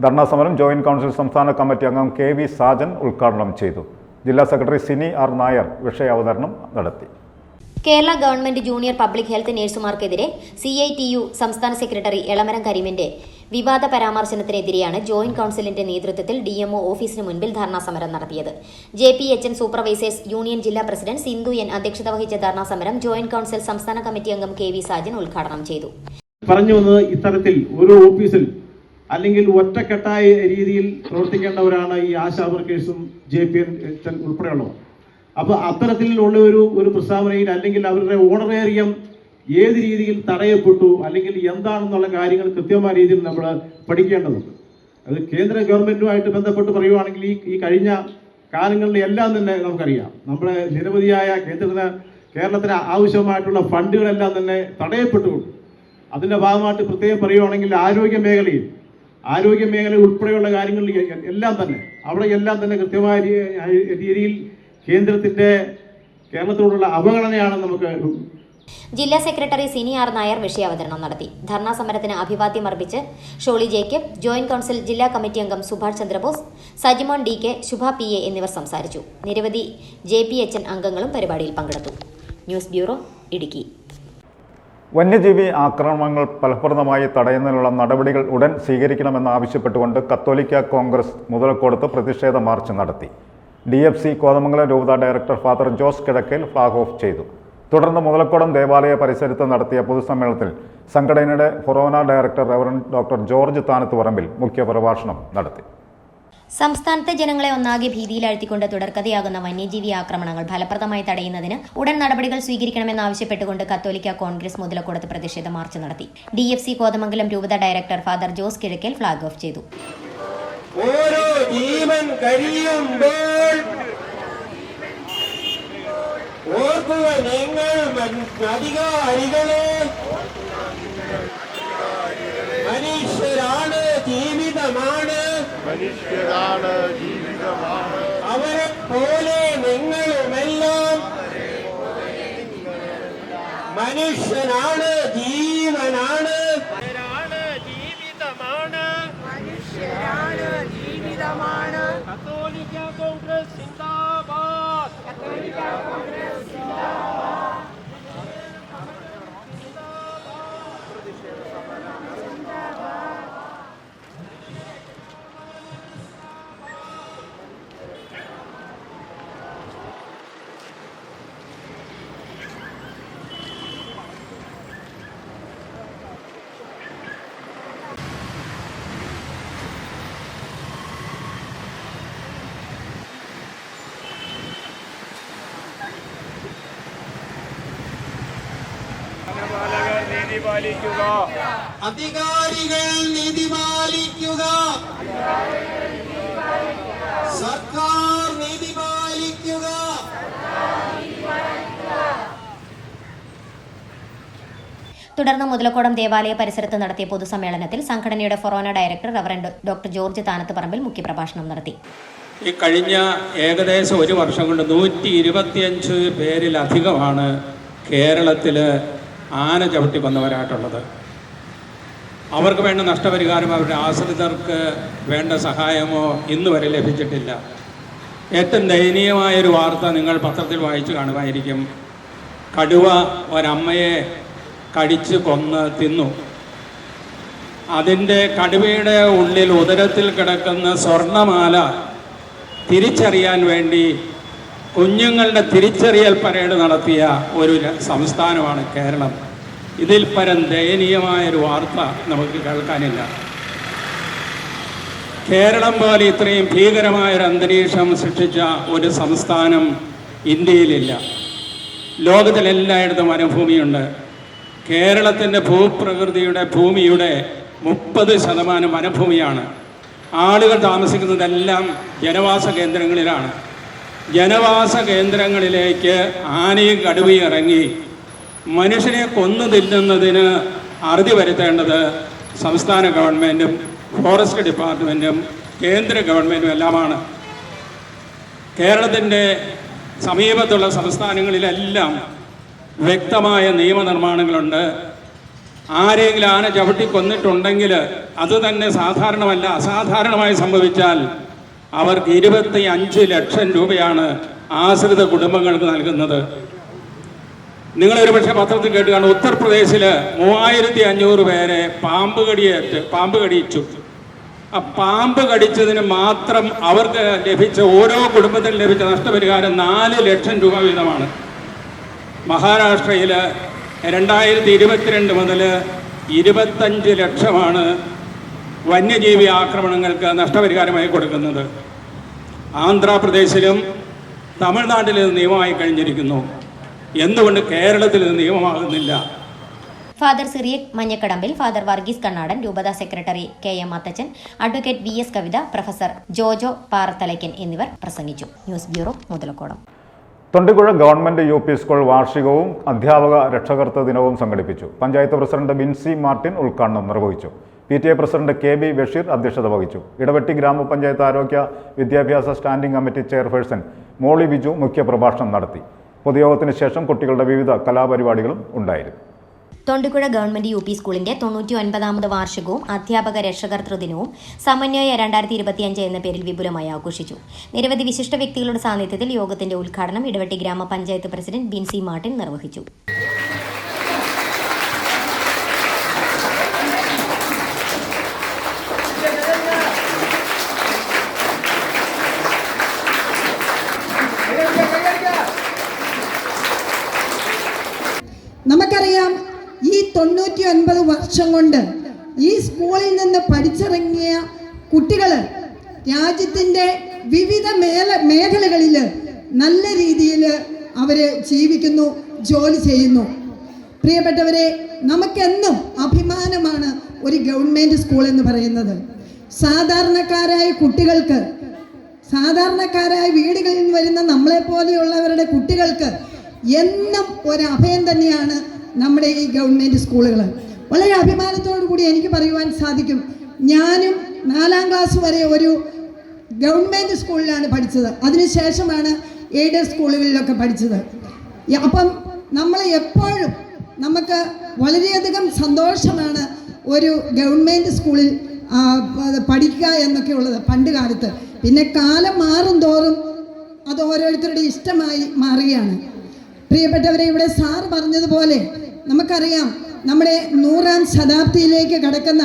ധർണാ സമരം ജോയിന്റ് കൗൺസിൽ സംസ്ഥാന കമ്മിറ്റി അംഗം KV സാജൻ ഉദ്ഘാടനം ചെയ്തു. ജില്ലാ സെക്രട്ടറി സിനി R നായർ വിഷയാവതരണം നടത്തി. Kerala government junior public health നഴ്സുമാർക്കെതിരെ CITU സംസ്ഥാന സെക്രട്ടറി എളമരം കരീമിന്റെ വിവാദ പരാമർശനത്തിനെതിരെയാണ് ജോയിന്റ് കൌൺസിലിന്റെ നേതൃത്വത്തിൽ DMO ഓഫീസിന് മുൻപിൽ ധർണാ സമരം നടത്തിയത്. JPHN സൂപ്പർവൈസേഴ്സ് യൂണിയൻ ജില്ലാ പ്രസിഡന്റ് സിന്ധു N അധ്യക്ഷത വഹിച്ച ധർണാ സമരം ജോയിന്റ് കൌൺസിൽ സംസ്ഥാന കമ്മിറ്റി അംഗം KV സാജൻ ഉദ്ഘാടനം ചെയ്തു. പറഞ്ഞു വന്നത് ഇത്തരത്തിൽ ഒരു ഓഫീസിൽ അല്ലെങ്കിൽ ഒറ്റക്കെട്ടായ രീതിയിൽ പ്രവർത്തിക്കേണ്ടവരാണ് ഈ ആശാ വർക്കേഴ്സും JPHN ഉൾപ്പെടെയുള്ളവർ. അപ്പോൾ അത്തരത്തിലുള്ള ഒരു പ്രസ്താവനയിൽ അല്ലെങ്കിൽ അവരുടെ ഓണറേറിയം ഏത് രീതിയിൽ തടയപ്പെട്ടു അല്ലെങ്കിൽ എന്താണെന്നുള്ള കാര്യങ്ങൾ കൃത്യമായ രീതിയിൽ നമ്മൾ പഠിക്കേണ്ടതുണ്ട്. അത് കേന്ദ്ര ഗവൺമെൻറ്റുമായിട്ട് ബന്ധപ്പെട്ട് പറയുവാണെങ്കിൽ ഈ കഴിഞ്ഞ കാലങ്ങളിൽ എല്ലാം തന്നെ നമുക്കറിയാം, നമ്മുടെ നിരവധിയായ കേരളത്തിന് ആവശ്യമായിട്ടുള്ള ഫണ്ടുകളെല്ലാം തന്നെ തടയപ്പെട്ടുകൊണ്ട് അതിൻ്റെ ഭാഗമായിട്ട് പ്രത്യേകം പറയുവാണെങ്കിൽ ആരോഗ്യ മേഖല ഉൾപ്പെടെയുള്ള കാര്യങ്ങളിൽ എല്ലാം തന്നെ കൃത്യമായ രീതിയിൽ കേരളത്തോടുള്ള അവഗണനയാണ് നമുക്ക്. ജില്ലാ സെക്രട്ടറി സിനി ആർ നായർ വിഷയാവതരണം നടത്തി. ധർണാ സമരത്തിന് അഭിവാദ്യം അർപ്പിച്ച് ഷോളി ജേക്കബ്, ജോയിന്റ് കൌൺസിൽ ജില്ലാ കമ്മിറ്റി അംഗം സുഭാഷ് ചന്ദ്രബോസ്, സജിമോൻ DK, ശുഭ PA എന്നിവർ സംസാരിച്ചു. നിരവധി JPHN അംഗങ്ങളും പരിപാടിയിൽ പങ്കെടുത്തു. News bureau, Idukki. വന്യജീവി ആക്രമണങ്ങൾ ഫലപ്രദമായി തടയുന്നതിനുള്ള നടപടികൾ ഉടൻ സ്വീകരിക്കണമെന്നാവശ്യപ്പെട്ടുകൊണ്ട് കത്തോലിക്ക കോൺഗ്രസ് മുതലക്കോടത്ത് പ്രതിഷേധ മാർച്ച് നടത്തി. DFC കോതമംഗലം രൂപതാ director father Jose Kizhakkel flag off ചെയ്തു. തുടർന്ന് മുതലക്കോടം ദേവാലയ പരിസരത്ത് നടത്തിയ പൊതുസമ്മേളനത്തിൽ സംഘടനയുടെ ഫൊറോന ഡയറക്ടർ റവറൻഡ് ഡോക്ടർ ജോർജ് താനത്തുപറമ്പിൽ മുഖ്യപ്രഭാഷണം നടത്തി. സംസ്ഥാനത്തെ ജനങ്ങളെ ഒന്നാകെ ഭീതിയിലാഴ്ത്തിക്കൊണ്ട് തുടർക്കഥയാകുന്ന വന്യജീവി ആക്രമണങ്ങൾ ഫലപ്രദമായി തടയുന്നതിന് ഉടൻ നടപടികൾ സ്വീകരിക്കണമെന്നാവശ്യപ്പെട്ടുകൊണ്ട് കത്തോലിക്ക കോൺഗ്രസ് മുതലക്കോടത്ത് പ്രതിഷേധ മാർച്ച് നടത്തി. DFC കോതമംഗലം രൂപതാ director father Jose Kizhakkel flag off ചെയ്തു. ഓരോ ജീവൻ കഴിയുമ്പോൾ ഓർക്കുക, നിങ്ങൾ അധികാരികളെ, മനുഷ്യരാണ്, ജീവിതമാണ്. അവരെ പോലെ നിങ്ങളുമെല്ലാം മനുഷ്യനാണ്, ജീവനാണ്, ജീവിതമാണ്. കത്തോലിക്ക കോൺഗ്രസ് സിന്ദാബാദ്. അധികാരികൾ നീതി പാലിക്കുക, സർക്കാർ നീതി പാലിക്കുക. തുടർന്ന് മുതലക്കോടം ദേവാലയ പരിസരത്ത് നടത്തിയ പൊതുസമ്മേളനത്തിൽ സംഘടനയുടെ ഫൊറോന ഡയറക്ടർ റവറൻഡ് ഡോക്ടർ ജോർജ് താനത്തുപറമ്പിൽ മുഖ്യപ്രഭാഷണം നടത്തി. ഈ കഴിഞ്ഞ ഏകദേശം ഒരു വർഷം കൊണ്ട് 125 പേരിലധികമാണ് കേരളത്തിൽ ആന ചവിട്ടി കൊന്നവരായിട്ടുള്ളത്. അവർക്ക് വേണ്ട നഷ്ടപരിഹാരം അവരുടെ ആശ്രിതർക്ക് വേണ്ട സഹായമോ ഇന്ന് വരെ ലഭിച്ചിട്ടില്ല. ഏറ്റവും ദയനീയമായൊരു വാർത്ത നിങ്ങൾ പത്രത്തിൽ വായിച്ചു കാണുമായിരിക്കും. കടുവ ഒരമ്മയെ കടിച്ച് കൊന്ന് തിന്നു. അതിൻ്റെ കടുവയുടെ ഉള്ളിൽ ഉദരത്തിൽ കിടക്കുന്ന സ്വർണ്ണമാല തിരിച്ചറിയാൻ വേണ്ടി കുഞ്ഞുങ്ങളുടെ തിരിച്ചറിയൽ പരേഡ് നടത്തിയ ഒരു സംസ്ഥാനമാണ് കേരളം. ഇതിൽ പരം ദയനീയമായൊരു വാർത്ത നമുക്ക് കേൾക്കാനില്ല. കേരളം പോലെ ഇത്രയും ഭീകരമായൊരു അന്തരീക്ഷം സൃഷ്ടിച്ച ഒരു സംസ്ഥാനം ഇന്ത്യയിലില്ല. ലോകത്തിലെല്ലായിടത്തും വനഭൂമിയുണ്ട്. കേരളത്തിൻ്റെ ഭൂമിയുടെ 30% വനഭൂമിയാണ്. ആളുകൾ താമസിക്കുന്നതെല്ലാം ജനവാസ കേന്ദ്രങ്ങളിലാണ്. ജനവാസ കേന്ദ്രങ്ങളിലേക്ക് ആനയും കടുവയും ഇറങ്ങി മനുഷ്യനെ കൊന്നു തിന്നുന്നതിന് അറുതി വരുത്തേണ്ടത് സംസ്ഥാന ഗവൺമെൻറ്റും ഫോറസ്റ്റ് ഡിപ്പാർട്ട്മെൻറ്റും കേന്ദ്ര ഗവൺമെൻറ്റും എല്ലാമാണ്. കേരളത്തിൻ്റെ സമീപത്തുള്ള സംസ്ഥാനങ്ങളിലെല്ലാം വ്യക്തമായ നിയമനിർമ്മാണങ്ങളുണ്ട്. ആരെങ്കിലും ആന ചവിട്ടി കൊന്നിട്ടുണ്ടെങ്കിൽ അത് തന്നെ സാധാരണമല്ല, അസാധാരണമായി സംഭവിച്ചാൽ അവർക്ക് 25 ലക്ഷം രൂപയാണ് ആശ്രിത കുടുംബങ്ങൾക്ക് നൽകുന്നത്. നിങ്ങളൊരു പക്ഷേ പത്രത്തിൽ കേട്ട് കാണും, ഉത്തർപ്രദേശിൽ 3500 പേരെ പാമ്പ് കടിച്ചു. ആ പാമ്പ് കടിച്ചതിന് മാത്രം അവർക്ക് ലഭിച്ച, ഓരോ കുടുംബത്തിനും ലഭിച്ച നഷ്ടപരിഹാരം 4 ലക്ഷം രൂപ വീതമാണ്. മഹാരാഷ്ട്രയിൽ 2022 മുതൽ 25 ലക്ഷമാണ് വന്യജീവി ആക്രമണങ്ങൾക്ക് നഷ്ടപരിഹാരമായി കൊടുക്കുന്നത്. ആന്ധ്രാപ്രദേശിലും തമിഴ്നാട്ടിൽ ഇത് നിയമമായി കഴിഞ്ഞിരിക്കുന്നു. എന്തുകൊണ്ട് കേരളത്തിൽ ഇത് നിയമമാകുന്നില്ല? ഫാദർ സിറിയക് മഞ്ഞക്കടമ്പിൽ, ഫാദർ വർഗീസ് കണ്ണാടൻ, രൂപതാ secretary KM Athachan, advocate VS Kavitha, professor Jojo Parathalakkan എന്നിവർ പ്രസംഗിച്ചു. News bureau, Muthalakodam. Thondikuzha government UP school വാർഷികവും അധ്യാപക രക്ഷകർത്തൃ ദിനവും സംഘടിപ്പിച്ചു. പഞ്ചായത്ത് പ്രസിഡന്റ് ബിൻസി മാർട്ടിൻ ഉദ്ഘാടനം നിർവഹിച്ചു. PTA പ്രസിഡന്റ് KB ബഷീർ അധ്യക്ഷത വഹിച്ചു. ഇടവെട്ടി ഗ്രാമപഞ്ചായത്ത് ആരോഗ്യ വിദ്യാഭ്യാസ സ്റ്റാൻഡിംഗ് കമ്മിറ്റി ചെയർപേഴ്സൺ മോളി ബിജു മുഖ്യപ്രഭാഷണം നടത്തി. പൊതുയോഗത്തിന് ശേഷം കുട്ടികളുടെ വിവിധ കലാപരിപാടികളും ഉണ്ടായിരുന്നു. തൊണ്ടിക്കുഴ ഗവൺമെന്റ് UP സ്കൂളിന്റെ 99ാമത് വാർഷികവും അധ്യാപക രക്ഷകർത്തൃ ദിനവും സമന്വയ 2025 എന്ന പേരിൽ വിപുലമായി ആഘോഷിച്ചു. നിരവധി വിശിഷ്ട വ്യക്തികളുടെ സാന്നിധ്യത്തിൽ യോഗത്തിന്റെ ഉദ്ഘാടനം ഇടവെട്ടി ഗ്രാമപഞ്ചായത്ത് പ്രസിഡന്റ് ബിൻസി മാർട്ടിൻ നിർവഹിച്ചു. നമുക്കറിയാം, ഈ 99 വർഷം കൊണ്ട് ഈ സ്കൂളിൽ നിന്ന് പഠിച്ചിറങ്ങിയ കുട്ടികൾ രാജ്യത്തിൻ്റെ വിവിധ മേഖലകളിൽ നല്ല രീതിയിൽ അവർ ജീവിക്കുന്നു, ജോലി ചെയ്യുന്നു. പ്രിയപ്പെട്ടവരെ, നമുക്കെന്നും അഭിമാനമാണ് ഒരു ഗവൺമെൻറ് സ്കൂൾ എന്ന് പറയുന്നത്. സാധാരണക്കാരായ കുട്ടികൾക്ക്, സാധാരണക്കാരായ വീടുകളിൽ നിന്ന് വരുന്ന നമ്മളെപ്പോലെയുള്ളവരുടെ കുട്ടികൾക്ക് എന്നും ഒരു അഭയം തന്നെയാണ് നമ്മുടെ ഈ ഗവൺമെൻറ് സ്കൂളുകൾ. വളരെ അഭിമാനത്തോടു കൂടി എനിക്ക് പറയുവാൻ സാധിക്കും, ഞാനും 4ാം ക്ലാസ് വരെ ഒരു ഗവൺമെൻറ് സ്കൂളിലാണ് പഠിച്ചത്. അതിനുശേഷമാണ് എയ്ഡഡ് സ്കൂളുകളിലൊക്കെ പഠിച്ചത്. അപ്പം നമ്മൾ എപ്പോഴും നമുക്ക് വളരെയധികം സന്തോഷമാണ് ഒരു ഗവൺമെൻറ് സ്കൂളിൽ പഠിക്കുക എന്നൊക്കെ ഉള്ളത് പണ്ട് കാലത്ത്. പിന്നെ കാലം മാറും തോറും അത് ഓരോരുത്തരുടെ ഇഷ്ടമായി മാറുകയാണ്. പ്രിയപ്പെട്ടവരെ, ഇവിടെ സാർ പറഞ്ഞതുപോലെ നമുക്കറിയാം, നമ്മുടെ 100ാം ശതാബ്ദിയിലേക്ക് കടക്കുന്ന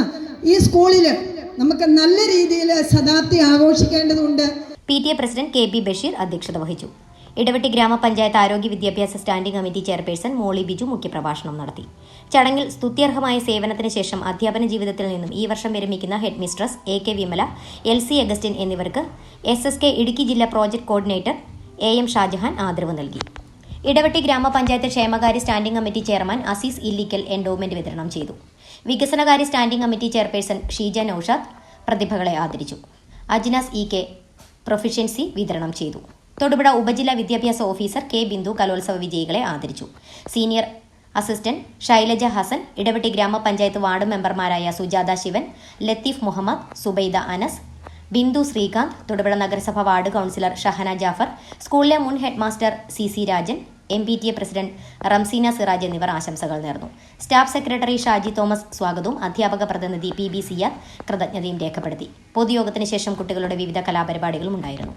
ഈ സ്കൂളിൽ നമുക്ക് നല്ല രീതിയിൽ ശതാബ്ദി ആഘോഷിക്കേണ്ടതുണ്ട്. PTA പ്രസിഡന്റ് KB ബഷീർ അധ്യക്ഷത വഹിച്ചു. ഇടവെട്ടി ഗ്രാമപഞ്ചായത്ത് ആരോഗ്യ വിദ്യാഭ്യാസ സ്റ്റാൻഡിംഗ് കമ്മിറ്റി ചെയർപേഴ്സൺ മോളി ബിജു മുഖ്യപ്രഭാഷണം നടത്തി. ചടങ്ങിൽ സ്തുത്യർഹമായ സേവനത്തിന് ശേഷം അധ്യാപന ജീവിതത്തിൽ നിന്നും ഈ വർഷം വിരമിക്കുന്ന head mistress AK Vimala, LC Augustine എന്നിവർക്ക് SSK ഇടുക്കി ജില്ലാ പ്രോജക്ട് കോർഡിനേറ്റർ AM ഷാജഹാൻ ആദരവ് നൽകി. ഇടവെട്ടി ഗ്രാമപഞ്ചായത്ത് ക്ഷേമകാര്യ standing committee chairman Azeez Illikkal endowment വിതരണം ചെയ്തു. വികസനകാര്യ standing committee chairperson Sheeja Noushad പ്രതിഭകളെ ആദരിച്ചു. അജ്നാസ് EK പ്രൊഫിഷ്യൻസി വിതരണം ചെയ്തു. തൊടുപുഴ ഉപജില്ലാ വിദ്യാഭ്യാസ ഓഫീസർ K ബിന്ദു കലോത്സവ വിജയികളെ ആദരിച്ചു. സീനിയർ അസിസ്റ്റന്റ് ഷൈലജ ഹസൻ, ഇടവെട്ടി ഗ്രാമപഞ്ചായത്ത് വാർഡ് മെമ്പർമാരായ സുജാത ശിവൻ, ലത്തീഫ് മുഹമ്മദ്, സുബൈദ അനസ്, ബിന്ദു ശ്രീകാന്ത്, തൊടുപുഴ നഗരസഭ വാർഡ് കൗൺസിലർ ഷഹന ജാഫർ, സ്കൂളിലെ മുൻ head master CC Rajan, MPTA president Ramseena Siraj എന്നിവർ ആശംസകൾ നേർന്നു. സ്റ്റാഫ് സെക്രട്ടറി ഷാജി തോമസ് സ്വാഗതവും അധ്യാപക പ്രതിനിധി PB സിയാദ് കൃതജ്ഞതയും രേഖപ്പെടുത്തി. പൊതുയോഗത്തിന് ശേഷം കുട്ടികളുടെ വിവിധ കലാപരിപാടികളും ഉണ്ടായിരുന്നു.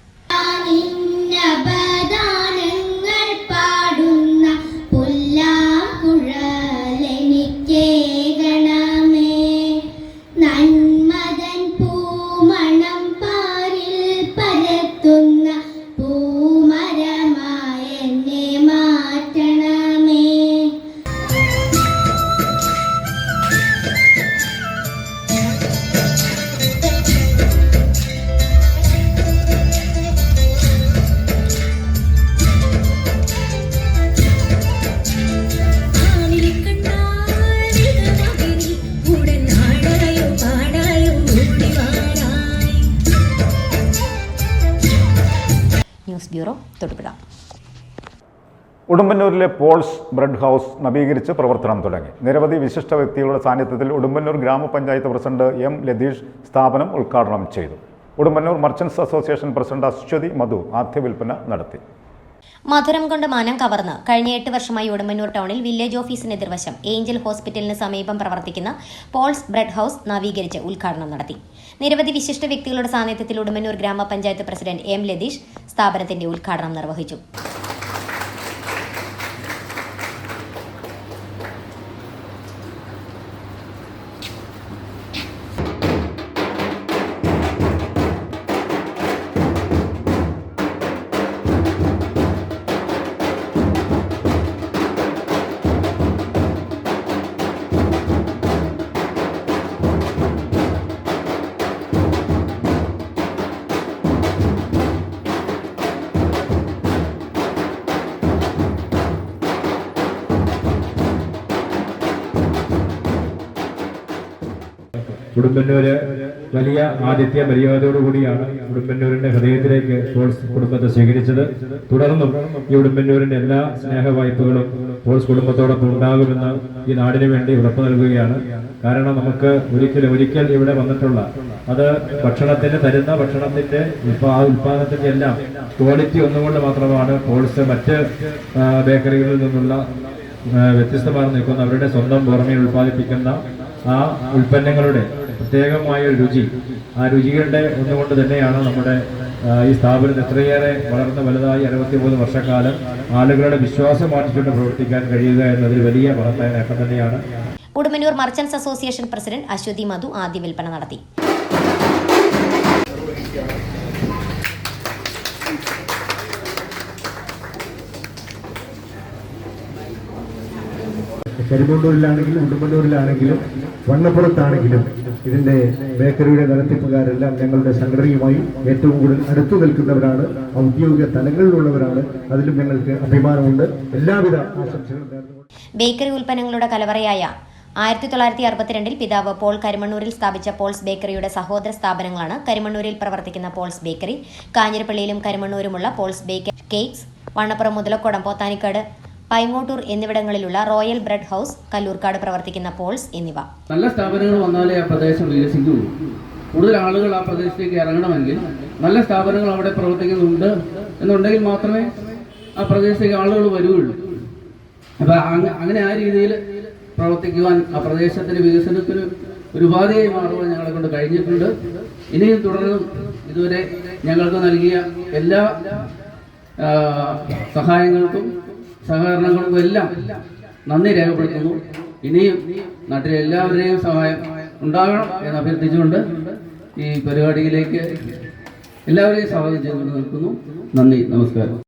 News bureau, Thodupuzha. ഉടുമ്പന്നൂരിലെ പോൾസ് ബ്രെഡ് ഹൗസ് നവീകരിച്ച് പ്രവർത്തനം തുടങ്ങി. നിരവധി വിശിഷ്ട വ്യക്തികളുടെ സാന്നിധ്യത്തിൽ ഉടുമ്പന്നൂർ ഗ്രാമപഞ്ചായത്ത് പ്രസിഡന്റ് M ലതീഷ് സ്ഥാപനം ഉദ്ഘാടനം ചെയ്തു. Udumbannoor merchants association president Aswathi Madhu ആദ്യ വിൽപ്പന നടത്തി. മധുരം കൊണ്ട് മനം കവർന്ന് കഴിഞ്ഞ 8 വർഷമായി ഉടുമ്പന്നൂർ ടൗണിൽ വില്ലേജ് ഓഫീസിന് എതിർവശം ഏഞ്ചൽ ഹോസ്പിറ്റലിന് സമീപം പ്രവർത്തിക്കുന്ന പോൾസ് ബ്രെഡ് ഹൗസ് നവീകരിച്ച് ഉദ്ഘാടനം നടത്തി. നിരവധി വിശിഷ്ട വ്യക്തികളുടെ സാന്നിധ്യത്തിൽ ഉടുമ്പന്നൂർ ഗ്രാമപഞ്ചായത്ത് പ്രസിഡന്റ് M ലതീഷ് സ്ഥാപനത്തിന്റെ ഉദ്ഘാടനം നിർവഹിച്ചു. ഉടുമ്പന്നൂര് വലിയ ആതിഥ്യ മര്യാദയോടുകൂടിയാണ് ഉടുമ്പന്നൂരിന്റെ ഹൃദയത്തിലേക്ക് പോൾസ് കുടുംബത്തെ സ്വീകരിച്ചത്. തുടർന്നും ഈ ഉടുമ്പന്നൂരിന്റെ എല്ലാ സ്നേഹ വായ്പകളും പോൾസ് കുടുംബത്തോടൊപ്പം ഉണ്ടാകുമെന്ന് ഈ നാടിന് വേണ്ടി ഉറപ്പു നൽകുകയാണ്. കാരണം നമുക്ക് ഒരിക്കൽ ഇവിടെ വന്നിട്ടുള്ള അത് ഭക്ഷണത്തിന് തരുന്ന ഭക്ഷണത്തിന്റെ ഉൽപാദനത്തിന്റെ എല്ലാം ക്വാളിറ്റി ഒന്നുകൊണ്ട് മാത്രമാണ് പോൾസ് മറ്റ് ബേക്കറികളിൽ നിന്നുള്ള വ്യത്യസ്തമായി നിൽക്കുന്ന അവരുടെ സ്വന്തം ഓർമ്മയിൽ ഉൽപ്പാദിപ്പിക്കുന്ന ആ ഉൽപ്പന്നങ്ങളുടെ പ്രത്യേകമായ ഒരു രുചി, ആ രുചികളുടെ ഒന്നുകൊണ്ട് തന്നെയാണ് നമ്മുടെ ഈ സ്ഥാപനം എത്രയേറെ വളർന്ന് വലുതായി 63 വർഷക്കാലം ആളുകളുടെ വിശ്വാസം മാറ്റിക്കൊണ്ട് പ്രവർത്തിക്കാൻ കഴിയുക എന്നതിൽ വലിയ മഹത്തായ നേട്ടം തന്നെയാണ്. Udumbannoor merchants association president Aswathi Madhu ആദ്യ വിൽപ്പന നടത്തി. കരിമണ്ണൂരിലാണെങ്കിലും ഉടുമ്പന്നൂരിലാണെങ്കിലും വണ്ണപ്പുറത്താണെങ്കിലും ഇതിന്റെ ബേക്കറിയുടെ നടത്തിപ്പുകാരെല്ലാം ഞങ്ങളുടെ സംഘടനയുമായി ഏറ്റവും കൂടുതൽ അടുത്തു നിൽക്കുന്നവരാണ്, ഔദ്യോഗിക തലങ്ങളിലുള്ളവരാണ്. അതിലും ഞങ്ങൾക്ക് അഭിമാനമുണ്ട്. എല്ലാവിധ ആശംസകളും നേർന്നു. ബേക്കറി ഉൽപ്പന്നങ്ങളുടെ കലവറയായ 1962 പിതാവ് പോൾ കരിമണ്ണൂരിൽ സ്ഥാപിച്ച പോൾസ് ബേക്കറിയുടെ സഹോദര സ്ഥാപനങ്ങളാണ് കരിമണ്ണൂരിൽ പ്രവർത്തിക്കുന്ന പോൾസ് ബേക്കറി, കാഞ്ഞിരപ്പള്ളിയിലും കരിമണ്ണൂരുമുള്ള പോൾസ് ബേക്കറി കേക്ക്സ്, വണ്ണപ്പുറം മുതലക്കോടം, പോത്താനിക്കാട്, പൈങ്ങോട്ടൂർ എന്നിവിടങ്ങളിലുള്ള റോയൽ ബ്രെഡ് ഹൗസ്, കല്ലൂർക്കാട് പ്രവർത്തിക്കുന്ന പോൾസ് എന്നിവ. നല്ല സ്ഥാപനങ്ങൾ വന്നാലേ ആ പ്രദേശം വികസിക്കുകയുള്ളൂ. കൂടുതൽ ആളുകൾ ആ പ്രദേശത്തേക്ക് ഇറങ്ങണമെങ്കിൽ നല്ല സ്ഥാപനങ്ങൾ അവിടെ പ്രവർത്തിക്കുന്നുണ്ട് എന്നുണ്ടെങ്കിൽ മാത്രമേ ആ പ്രദേശത്തേക്ക് ആളുകൾ വരികയുള്ളൂ. അപ്പം അങ്ങനെ ആ രീതിയിൽ പ്രവർത്തിക്കുവാൻ ആ പ്രദേശത്തിന്റെ വികസനത്തിന് ഒരു ഉപാധിയായി മാറുവാൻ ഞങ്ങളെ കൊണ്ട് കഴിഞ്ഞിട്ടുണ്ട്. ഇനിയും തുടർന്നും ഇതുവരെ ഞങ്ങൾക്ക് നൽകിയ എല്ലാ സഹായങ്ങൾക്കും സഹകരണങ്ങൾക്കും എല്ലാം നന്ദി രേഖപ്പെടുത്തുന്നു. ഇനിയും നാട്ടിലെ എല്ലാവരുടെയും സഹായം ഉണ്ടാകണം എന്ന് അഭ്യർത്ഥിച്ചുകൊണ്ട് ഈ പരിപാടിയിലേക്ക് എല്ലാവരെയും സ്വാഗതം ചെയ്തുകൊണ്ട് നിൽക്കുന്നു. നന്ദി, നമസ്കാരം.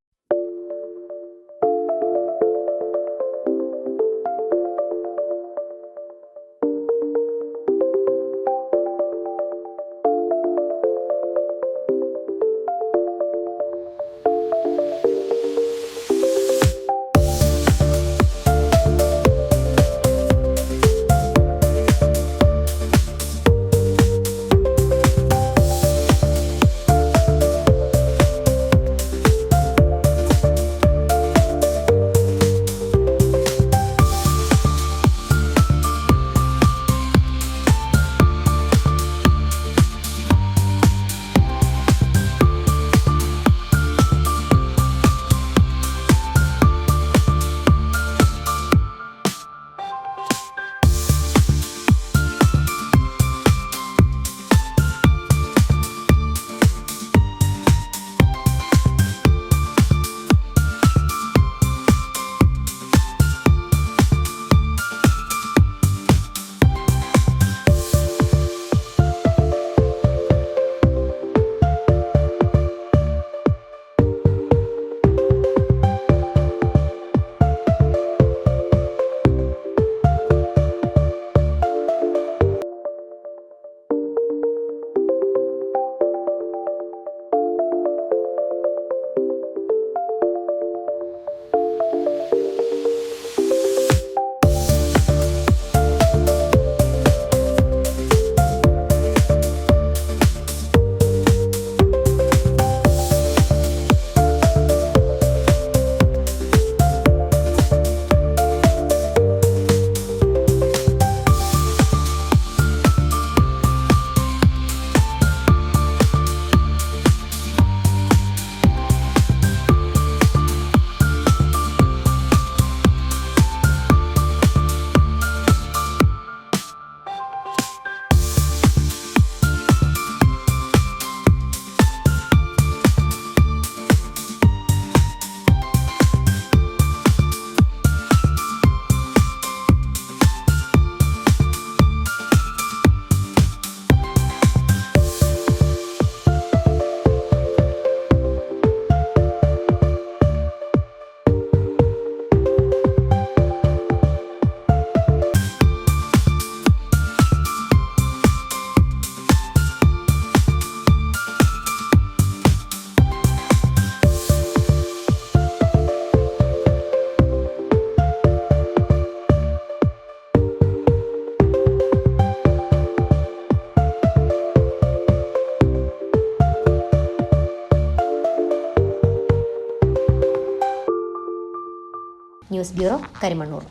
News bureau, Karimannoor.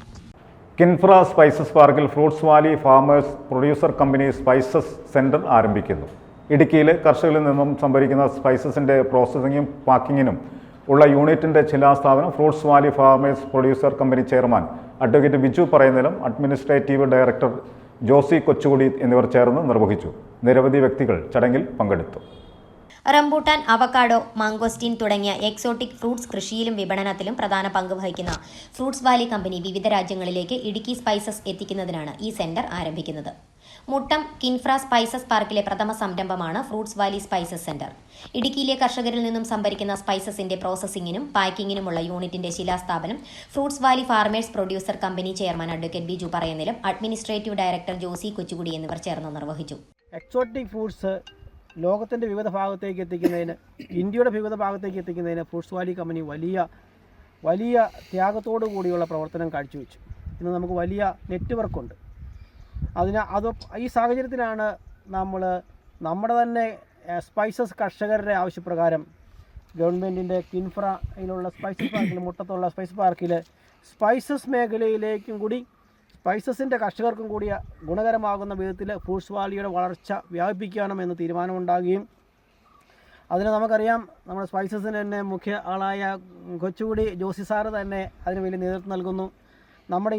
Kinfra spices പാർക്കിൽ fruits valley farmers producer company spices centre ആരംഭിക്കുന്നു. ഇടുക്കിയിലെ കർഷകരിൽ നിന്നും സംഭരിക്കുന്ന സ്പൈസസിന്റെ പ്രോസസ്സിംഗും പാക്കിങ്ങിനും ഉള്ള യൂണിറ്റിന്റെ ശിലാസ്ഥാപനം fruits valley farmers producer company chairman advocate Biju പറയുന്നതിലും അഡ്മിനിസ്ട്രേറ്റീവ് ഡയറക്ടർ ജോസി കൊച്ചുകുടി എന്നിവർ ചേർന്ന് നിർവഹിച്ചു. നിരവധി വ്യക്തികൾ ചടങ്ങിൽ പങ്കെടുത്തു. റംബൂട്ടാൻ, അവക്കാഡോ, മാംഗോസ്റ്റീൻ തുടങ്ങിയ എക്സോട്ടിക് ഫ്രൂട്ട്സ് കൃഷിയിലും വിപണനത്തിലും പ്രധാന പങ്ക് വഹിക്കുന്ന ഫ്രൂട്ട്സ് വാലി കമ്പനി വിവിധ രാജ്യങ്ങളിലേക്ക് ഇടുക്കി സ്പൈസസ് എത്തിക്കുന്നതിനാണ് ഈ സെന്റർ ആരംഭിക്കുന്നത്. മുട്ടം കിൻഫ്ര സ്പൈസസ് പാർക്കിലെ പ്രഥമ സംരംഭമാണ് ഫ്രൂട്ട്സ് വാലി സ്പൈസസ് സെന്റർ. ഇടുക്കിയിലെ കർഷകരിൽ നിന്നും സംഭരിക്കുന്ന സ്പൈസസിന്റെ പ്രോസസ്സിംഗിനും പാക്കിങ്ങിനുമുള്ള യൂണിറ്റിന്റെ ശിലാസ്ഥാപനം fruits valley farmers producer company chairman advocate Biju പറയുന്നതിലും അഡ്മിനിസ്ട്രേറ്റീവ് ഡയറക്ടർ ജോസി കൊച്ചുകുടി എന്നിവർ ചേർന്ന് നിർവഹിച്ചു. എക്സോട്ടിക് ഫ്രൂട്ട്സ് ലോകത്തിൻ്റെ വിവിധ ഭാഗത്തേക്ക് എത്തിക്കുന്നതിന്, ഇന്ത്യയുടെ വിവിധ ഭാഗത്തേക്ക് എത്തിക്കുന്നതിന് ഫ്രൂട്ട്സ് വാലി കമ്പനി വലിയ ത്യാഗത്തോടു കൂടിയുള്ള പ്രവർത്തനം കാഴ്ചവെച്ചു. ഇന്ന് നമുക്ക് വലിയ നെറ്റ്വർക്കുണ്ട്. ഈ സാഹചര്യത്തിലാണ് നമ്മുടെ തന്നെ സ്പൈസസ് കർഷകരുടെ ആവശ്യപ്രകാരം ഗവൺമെൻറ്റിൻ്റെ കിൻഫ്രയിലുള്ള സ്പൈസസ് പാർക്കിൽ, മുട്ടത്തുള്ള സ്പൈസസ് പാർക്കിൽ സ്പൈസസ് മേഖലയിലേക്കും കൂടി സ്പൈസസിൻ്റെ കർഷകർക്കും കൂടി ഗുണകരമാകുന്ന വിധത്തിൽ ഫ്രൂട്ട്സ് വാലിയുടെ വളർച്ച വ്യാപിപ്പിക്കണമെന്ന് തീരുമാനമുണ്ടാകുകയും അതിന് നമുക്കറിയാം നമ്മുടെ സ്പൈസസിന് തന്നെ മുഖ്യ ആളായ കൊച്ചുകുടി ജോസി സാറ് തന്നെ അതിന് വലിയ നേതൃത്വം നൽകുന്നു. നമ്മുടെ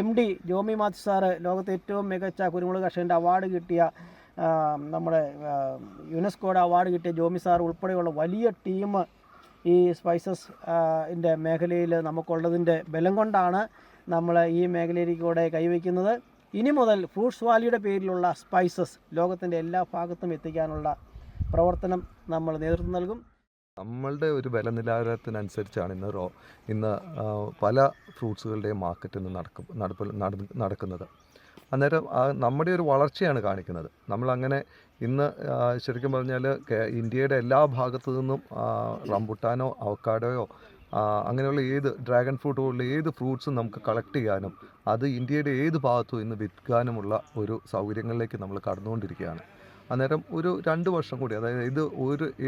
MD ജോമി മാത്യു സാറ് ലോകത്തെ ഏറ്റവും മികച്ച കുരുമുളക് കർഷകൻ്റെ അവാർഡ് കിട്ടിയ, നമ്മുടെ യുനെസ്കോയുടെ അവാർഡ് കിട്ടിയ ജോമി സാർ ഉൾപ്പെടെയുള്ള വലിയ ടീം ഈ സ്പൈസസ് മേഖലയിൽ നമുക്കുള്ളതിൻ്റെ ബലം കൊണ്ടാണ് നമ്മൾ ഈ മേഖലയിലേക്കൂടെ കൈവയ്ക്കുന്നത്. ഇനി മുതൽ ഫ്രൂട്ട്സ് വാലിയുടെ പേരിലുള്ള സ്പൈസസ് ലോകത്തിൻ്റെ എല്ലാ ഭാഗത്തും എത്തിക്കാനുള്ള പ്രവർത്തനം നമ്മൾ നേതൃത്വം നൽകും. നമ്മളുടെ ഒരു വില നിലവാരത്തിനനുസരിച്ചാണ് ഇന്ന് പല ഫ്രൂട്ട്സുകളുടെയും മാർക്കറ്റ് നടക്കുന്നത്. അന്നേരം നമ്മുടെ ഒരു വളർച്ചയാണ് കാണിക്കുന്നത്. നമ്മളങ്ങനെ ഇന്ന് ശരിക്കും പറഞ്ഞാൽ ഇന്ത്യയുടെ എല്ലാ ഭാഗത്തു നിന്നും റംബുട്ടാനോ അവക്കാഡോയോ അങ്ങനെയുള്ള ഡ്രാഗൺ ഫ്രൂട്ട് പോലുള്ള ഏത് ഫ്രൂട്ട്സും നമുക്ക് കളക്ട് ചെയ്യാനും അത് ഇന്ത്യയുടെ ഏത് ഭാഗത്തും ഇന്ന് വിൽക്കാനുമുള്ള ഒരു സൗകര്യങ്ങളിലേക്ക് നമ്മൾ കടന്നുകൊണ്ടിരിക്കുകയാണ്. അന്നേരം ഒരു 2 വർഷം കൂടി, അതായത്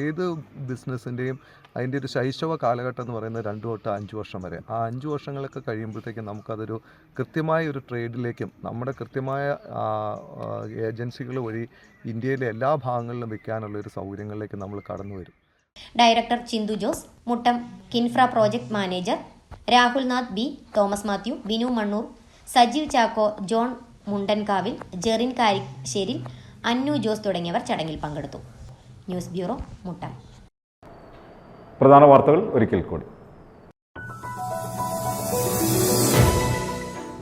ഏത് ബിസിനസ്സിൻ്റെയും അതിൻ്റെ ഒരു ശൈശവ കാലഘട്ടം എന്ന് പറയുന്നത് 2 തൊട്ട് 5 വർഷം വരെ. ആ 5 വർഷങ്ങളൊക്കെ കഴിയുമ്പോഴത്തേക്കും നമുക്കതൊരു കൃത്യമായ ഒരു ട്രേഡിലേക്കും നമ്മുടെ കൃത്യമായ ഏജൻസികൾ വഴി ഇന്ത്യയിലെ എല്ലാ ഭാഗങ്ങളിലും വിൽക്കാനുള്ള ഒരു സൗകര്യങ്ങളിലേക്ക് നമ്മൾ കടന്നു വരും. Director Chinthu Jose, Muttom Kinfra project manager Rahul Nath B, Thomas Mathew, Binu Mannoor, Sajeev Chacko, John Mundankavil, Jerin Karisseril, Annu Jose തുടങ്ങിയവർ ചടങ്ങിൽ പങ്കെടുത്തു. News bureau, Muttom. പ്രധാന വാർത്തകൾ ഒരിക്കൽ കൂടി.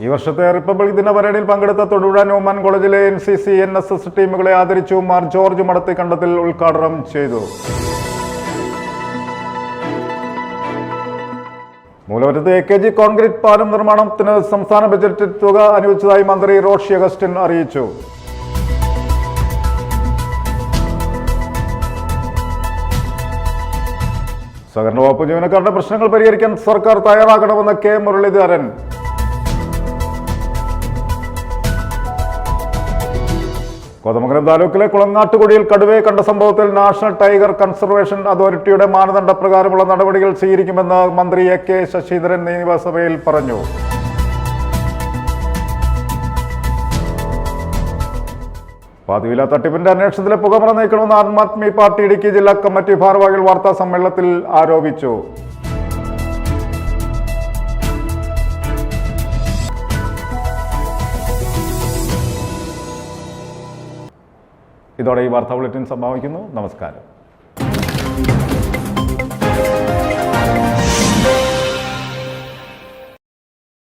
ഈ വർഷത്തെ റിപ്പബ്ലിക് ദിന പരേഡിൽ പങ്കെടുത്ത തൊടുപുഴ ന്യൂമാൻ കോളേജിലെ NCC NSS ടീമുകളെ ആദരിച്ചു. മാർ ജോർജ് മടത്തിക്കണ്ടത്തിൽ ഉദ്ഘാടനം ചെയ്തു. മൂലമറ്റത്ത് AKG കോൺക്രീറ്റ് പാലം നിർമ്മാണത്തിന് സംസ്ഥാന ബജറ്റിൽ തുക അനുവദിച്ചതായി മന്ത്രി റോഷി അഗസ്റ്റിൻ അറിയിച്ചു. സഹകരണ വകുപ്പ് ജീവനക്കാരുടെ പ്രശ്നങ്ങൾ പരിഹരിക്കാൻ സർക്കാർ തയ്യാറാകണമെന്ന് K മുരളീധരൻ. കോതമംഗലം താലൂക്കിലെ കുളങ്ങാട്ടുകുടിയിൽ കടുവയെ കണ്ട സംഭവത്തിൽ നാഷണൽ ടൈഗർ കൺസർവേഷൻ അതോറിറ്റിയുടെ മാനദണ്ഡപ്രകാരമുള്ള നടപടികൾ സ്വീകരിക്കുമെന്ന് മന്ത്രി AK ശശീന്ദ്രൻ നിയമസഭയിൽ പറഞ്ഞു. പാതിവില തട്ടിപ്പിന്റെ അന്വേഷണത്തിലെ പുകമറ നീക്കണമെന്ന് ആം ആദ്മി പാർട്ടി ഇടുക്കി ജില്ലാ കമ്മിറ്റി ഭാരവാഹികൾ വാർത്താ സമ്മേളനത്തിൽ ആരോപിച്ചു. ഇതോടെ ഈ വാർത്താ ബുള്ളറ്റിൻ സമാപിക്കുന്നു. നമസ്കാരം.